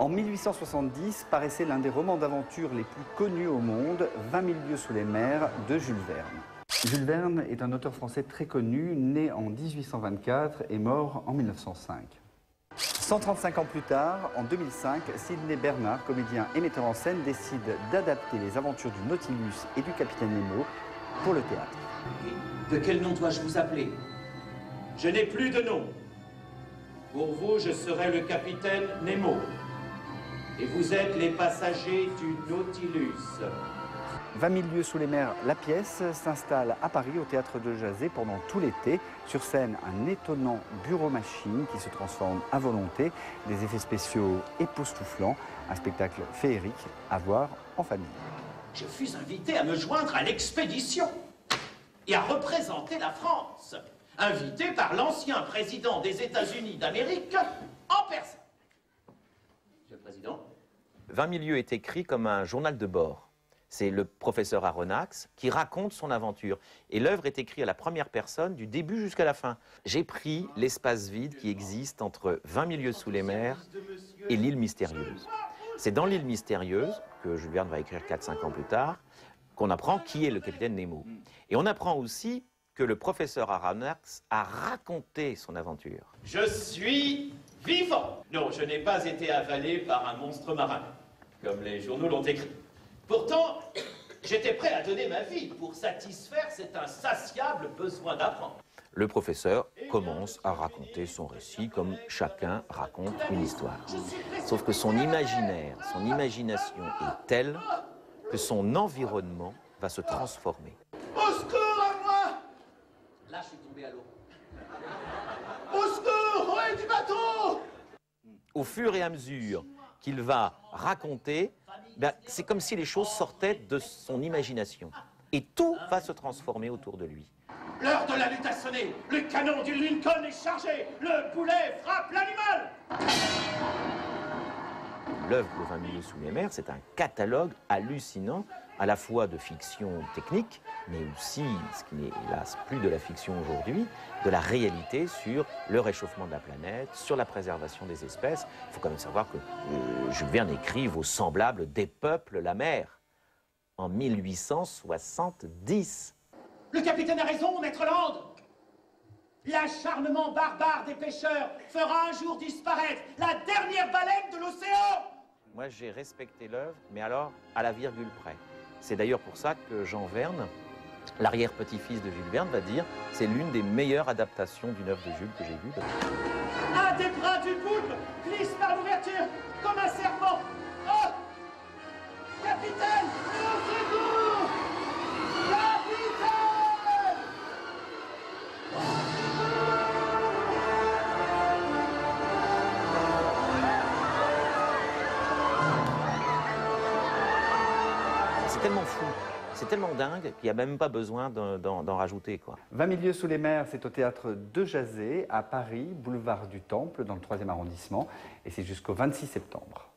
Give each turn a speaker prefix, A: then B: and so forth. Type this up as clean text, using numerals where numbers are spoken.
A: En 1870 paraissait l'un des romans d'aventure les plus connus au monde, 20 000 lieues sous les mers, de Jules Verne. Jules Verne est un auteur français très connu, né en 1824 et mort en 1905. 135 ans plus tard, en 2005, Sidney Bernard, comédien et metteur en scène, décide d'adapter les aventures du Nautilus et du Capitaine Nemo pour le théâtre.
B: De quel nom dois-je vous appeler?
C: Je n'ai plus de nom. Pour vous, je serai le Capitaine Nemo. Et vous êtes les passagers du Nautilus.
A: 20 000 lieues sous les mers, la pièce s'installe à Paris au Théâtre de Jazet pendant tout l'été. Sur scène, un étonnant bureau-machine qui se transforme à volonté, des effets spéciaux époustouflants, un spectacle féerique à voir en famille.
B: Je fus invité à me joindre à l'expédition et à représenter la France. Invité par l'ancien président des États-Unis d'Amérique en personne. Monsieur le Président.
D: 20 000 lieues est écrit comme un journal de bord. C'est le professeur Aronnax qui raconte son aventure. Et l'œuvre est écrite à la première personne du début jusqu'à la fin. J'ai pris l'espace vide qui existe entre 20 000 lieues sous les mers et l'île mystérieuse. C'est dans l'île mystérieuse, que Jules Verne va écrire 4-5 ans plus tard, qu'on apprend qui est le capitaine Nemo. Et on apprend aussi que le professeur Aronnax a raconté son aventure.
C: Je suis vivant. Non, je n'ai pas été avalé par un monstre marin, comme les journaux l'ont écrit. Pourtant, j'étais prêt à donner ma vie pour satisfaire cet insatiable besoin d'apprendre.
D: Le professeur commence à raconter son récit comme chacun raconte une histoire. Sauf que son imaginaire, son imagination est telle que son environnement va se transformer.
B: Au secours à moi! Là, je suis tombé à l'eau. Au secours! Ouais, du bateau!
D: Au fur et à mesure qu'il va raconter, c'est comme si les choses sortaient de son imagination. Et tout va se transformer autour de lui.
C: L'heure de la lutte a sonné. Le canon du Lincoln est chargé. Le boulet frappe l'animal.
D: L'œuvre de 20 000 lieues sous les mers, c'est un catalogue hallucinant, à la fois de fiction technique, mais aussi, ce qui n'est hélas plus de la fiction aujourd'hui, de la réalité sur le réchauffement de la planète, sur la préservation des espèces. Il faut quand même savoir que Jules Verne écrit Vos semblables dépeuplent la mer en 1870.
B: Le capitaine a raison, maître Land. L'acharnement barbare des pêcheurs fera un jour disparaître la dernière baleine de l'océan.
D: Moi, j'ai respecté l'œuvre, mais alors à la virgule près. C'est d'ailleurs pour ça que Jean Verne, l'arrière-petit-fils de Jules Verne, va dire c'est l'une des meilleures adaptations d'une œuvre de Jules que j'ai vue.
B: Un des bras du poulpe glisse par l'ouverture comme un serpent. Oh! Capitaine, au secours! Capitaine!
D: C'est tellement fou, c'est tellement dingue qu'il n'y a même pas besoin d'en rajouter, quoi.
A: 20 000 lieues sous les mers, c'est au Théâtre de Jazet, à Paris, boulevard du Temple, dans le 3e arrondissement, et c'est jusqu'au 26 septembre.